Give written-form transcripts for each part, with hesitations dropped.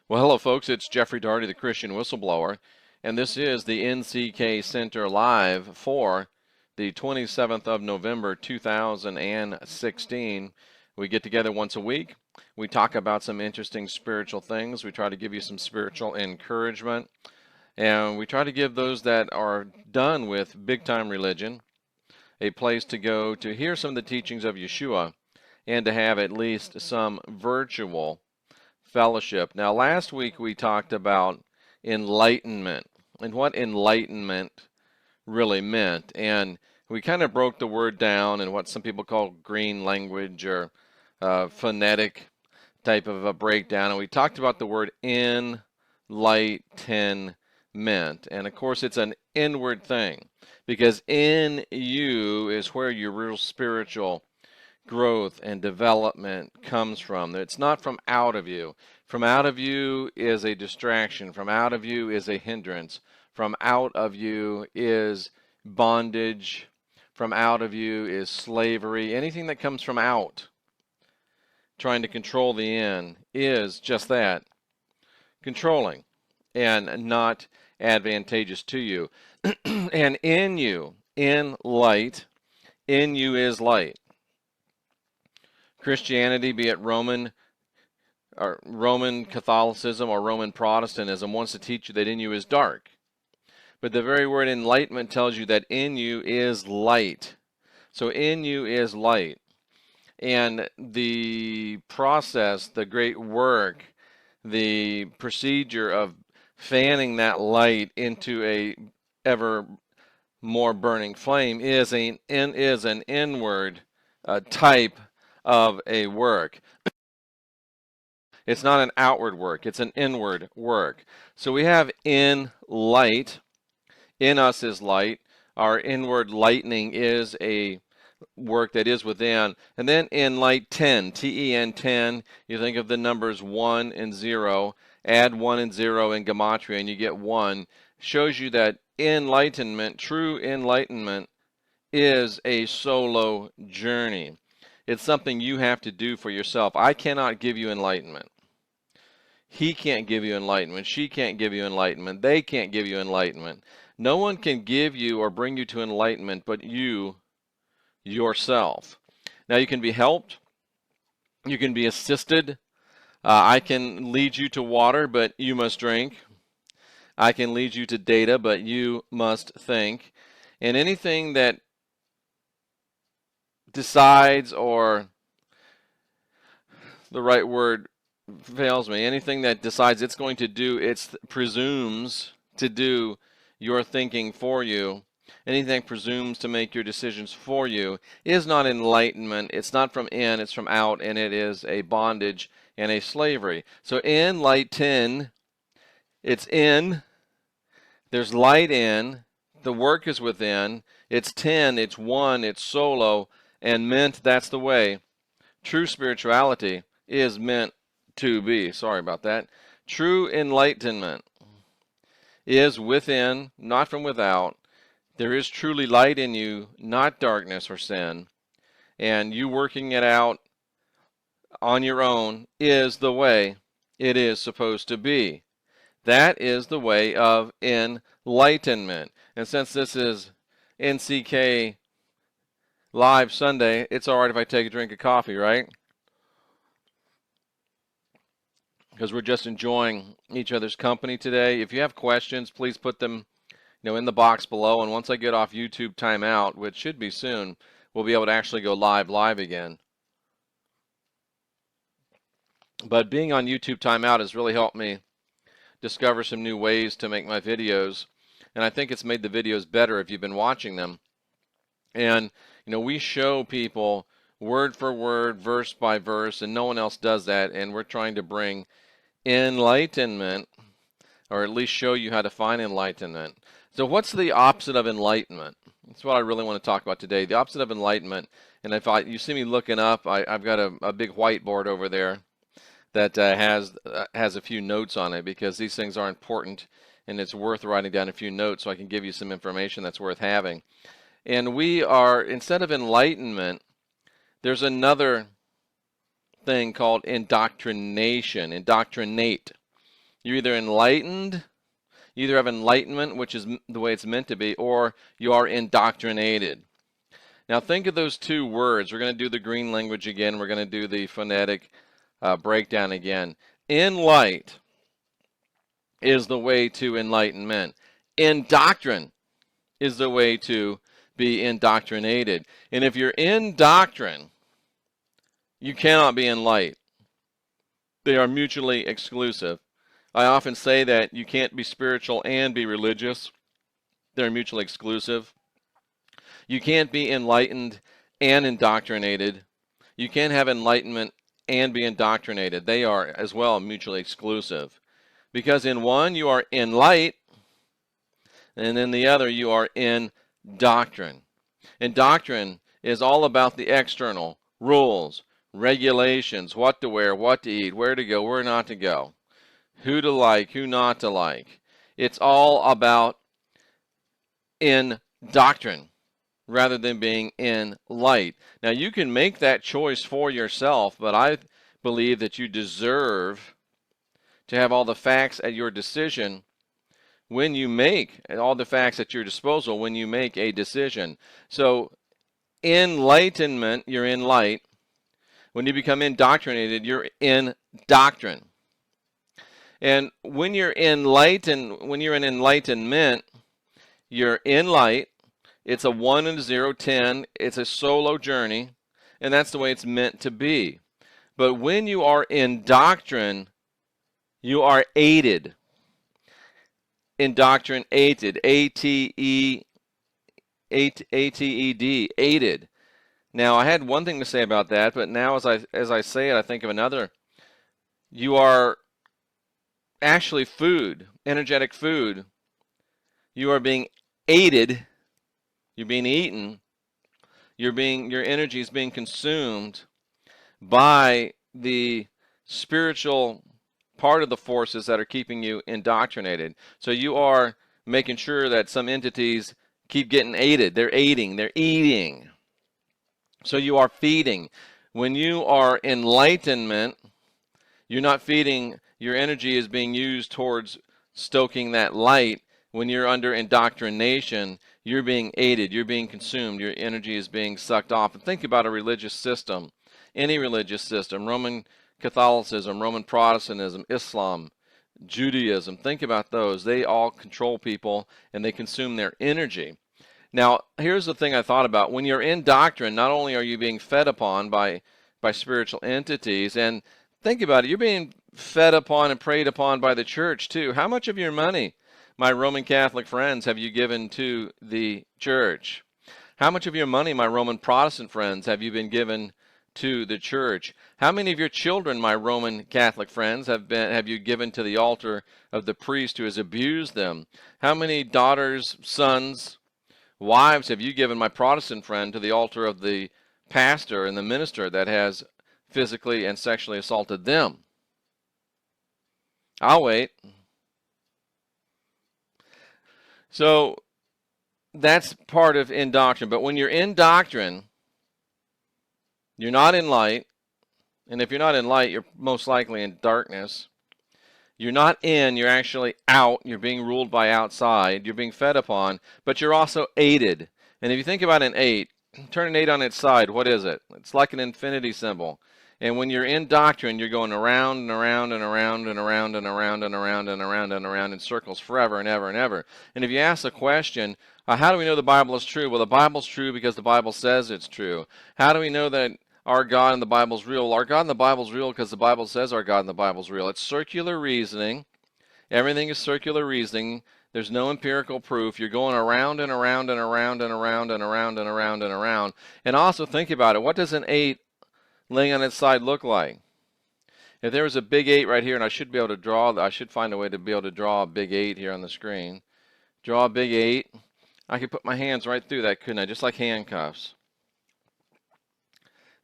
Well, hello, folks. It's Jeffrey Daugherty, the Christian Whistleblower, and this is the NCK Center Live for the 27th of November, 2016. We get together once a week. We talk about some interesting spiritual things. We try to give you some spiritual encouragement, and we try to give those that are done with big-time religion a place to go to hear some of the teachings of Yeshua and to have at least some virtual fellowship. Now, last week we talked about enlightenment and what enlightenment really meant. And we kind of broke the word down in what some people call green language or phonetic type of a breakdown. And we talked about the word enlightenment. And of course, it's an inward thing because in you is where your real spiritual growth and development comes from. It's not from out of you. From out of you is a distraction. From out of you is a hindrance. From out of you is bondage. From out of you is slavery. Anything that comes from out, trying to control the in, is just that, controlling and not advantageous to you. And in you, in light, in you is light. Christianity, be it Roman Catholicism or Roman Protestantism, wants to teach you that in you is dark. But the very word enlightenment tells you that in you is light. So in you is light. And the process, the great work, the procedure of fanning that light into a ever more burning flame is an inward type of a work. It's not an outward work, it's an inward work. So we have in light, in us is light, our inward lightening is a work that is within. And then in light 10, T-E-N 10, you think of the numbers 1 and 0, add 1 and 0 in Gematria and you get 1. Shows you that enlightenment, true enlightenment, is a solo journey. It's something you have to do for yourself. I cannot give you enlightenment. He can't give you enlightenment. She can't give you enlightenment. They can't give you enlightenment. No one can give you or bring you to enlightenment but you yourself. Now, you can be helped. You can be assisted. I can lead you to water, but you must drink. I can lead you to data, but you must think. And anything that decides, or the right word fails me, anything that decides it's going to do, it presumes to do your thinking for you, anything that presumes to make your decisions for you, is not enlightenment. It's not from in, it's from out, and it is a bondage and a slavery. So in light 10, it's in, there's light in, the work is within, it's 10, it's 1, it's solo, and meant, that's the way. True spirituality is meant to be. Sorry about that. True enlightenment is within, not from without. There is truly light in you, not darkness or sin. And you working it out on your own is the way it is supposed to be. That is the way of enlightenment. And since this is NCK Live Sunday, it's all right if I take a drink of coffee, right? Because we're just enjoying each other's company today. If you have questions, please put them, in the box below. And once I get off YouTube timeout, which should be soon, we'll be able to actually go live again. But being on YouTube timeout has really helped me discover some new ways to make my videos. And I think it's made the videos better if you've been watching them. And we show people word for word, verse by verse, and no one else does that. And we're trying to bring enlightenment, or at least show you how to find enlightenment. So what's the opposite of enlightenment? That's what I really want to talk about today. The opposite of enlightenment. And if you see me looking up, I've got a big whiteboard over there that has a few notes on it, because these things are important and it's worth writing down a few notes so I can give you some information that's worth having. And we are, instead of enlightenment, there's another thing called indoctrination, indoctrinate. You're either enlightened, you either have enlightenment, which is the way it's meant to be, or you are indoctrinated. Now think of those two words. We're going to do the green language again. We're going to do the phonetic breakdown again. In light is the way to enlightenment. In doctrine is the way to be indoctrinated. And if you're in doctrine, you cannot be in light. They are mutually exclusive. I often say that you can't be spiritual and be religious. They're mutually exclusive. You can't be enlightened and indoctrinated. You can't have enlightenment and be indoctrinated. They are as well mutually exclusive. Because in one you are in light, and in the other you are in doctrine. And doctrine is all about the external rules, regulations, what to wear, what to eat, where to go, where not to go, who to like, who not to like. It's all about in doctrine rather than being in light. Now you can make that choice for yourself, but I believe that you deserve to have all the facts at your decision when you make, all the facts at your disposal when you make a decision. So enlightenment, you're in light. When you become indoctrinated, you're in doctrine. And when you're enlightened, when you're in enlightenment, you're in light. It's a 1 and a 0, 10. It's a solo journey, and that's the way it's meant to be. But when you are in doctrine, you are aided. In-Doctrine-Ated, A-T-E, A-T-E-D, aided. Now, I had one thing to say about that, but now as I say it, I think of another. You are actually food, energetic food. You are being aided. You're being eaten. Your energy is being consumed by the spiritual part of the forces that are keeping you indoctrinated. So you are making sure that some entities keep getting aided. They're aiding. They're eating. So you are feeding. When you are enlightenment, you're not feeding. Your energy is being used towards stoking that light. When you're under indoctrination, you're being aided. You're being consumed. Your energy is being sucked off. And think about a religious system. Any religious system. Roman Catholicism, Roman Protestantism, Islam, Judaism. Think about those. They all control people and they consume their energy. Now, here's the thing I thought about. When you're in doctrine, not only are you being fed upon by spiritual entities, and think about it, you're being fed upon and preyed upon by the church too. How much of your money, my Roman Catholic friends, have you given to the church? How much of your money, my Roman Protestant friends, have you been given to the church? How many of your children, my Roman Catholic friends, have you given to the altar of the priest who has abused them? How many daughters, sons, wives have you given, my Protestant friend, to the altar of the pastor and the minister that has physically and sexually assaulted them? I'll wait. So that's part of in doctrine. But when you're in doctrine, you're not in light. And if you're not in light, you're most likely in darkness. You're not in, you're actually out. You're being ruled by outside. You're being fed upon, but you're also aided. And if you think about an 8, turn an 8 on its side, what is it? It's like an infinity symbol. And when you're in doctrine, you're going around and around and around and around and around and around and around and around in circles forever and ever and ever. And if you ask the question, how do we know the Bible is true? Well, the Bible's true because the Bible says it's true. How do we know that our God in the Bible's real? Our God in the Bible's real because the Bible says our God in the Bible's real. It's circular reasoning. Everything is circular reasoning. There's no empirical proof. You're going around and around and around and around and around and around and around. And also think about it. What does an 8 laying on its side look like? If there was a big 8 right here, and I should be able to draw, I should find a way to be able to draw a big 8 here on the screen. Draw a big 8. I could put my hands right through that, couldn't I? Just like handcuffs.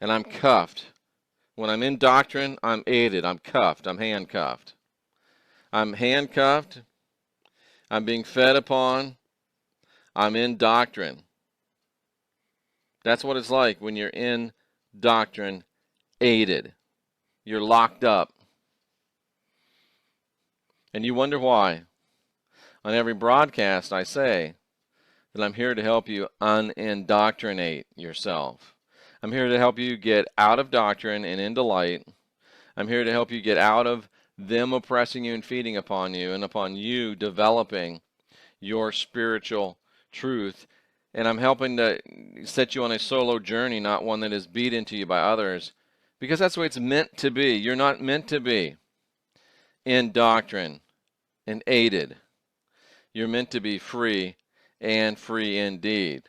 And I'm cuffed. When I'm in doctrine, I'm aided. I'm cuffed. I'm handcuffed. I'm handcuffed. I'm being fed upon. I'm in doctrine. That's what it's like when you're in doctrine aided. You're locked up. And you wonder why. On every broadcast, I say that I'm here to help you unindoctrinate yourself. I'm here to help you get out of doctrine and into light. I'm here to help you get out of them oppressing you and feeding upon you, and upon you developing your spiritual truth. And I'm helping to set you on a solo journey, not one that is beat into you by others, because that's the way it's meant to be. You're not meant to be in doctrine and aided. You're meant to be free and free indeed.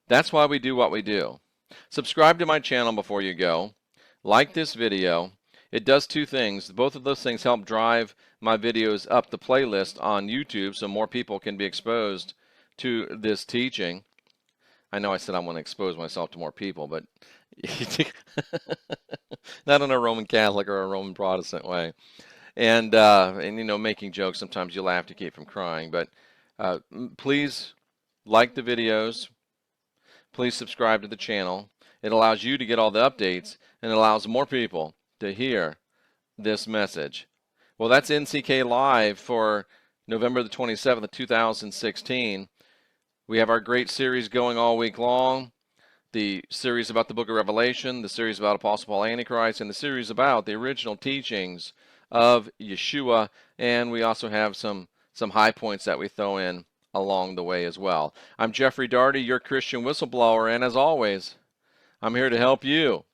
That's why we do what we do. Subscribe to my channel before you go. Like this video. It does two things. Both of those things help drive my videos up the playlist on YouTube so more people can be exposed to this teaching. I know I said I want to expose myself to more people, but not in a Roman Catholic or a Roman Protestant way. And you know, making jokes, sometimes you laugh to keep from crying. But please like the videos. Please subscribe to the channel. It allows you to get all the updates, and it allows more people to hear this message. Well, that's NCK Live for November the 27th of 2016. We have our great series going all week long. The series about the book of Revelation, the series about Apostle Paul Antichrist, and the series about the original teachings of Yeshua. And we also have some high points that we throw in along the way as well. I'm Jeffrey Daugherty, your Christian whistleblower, and as always, I'm here to help you,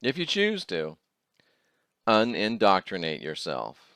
if you choose to, unindoctrinate yourself.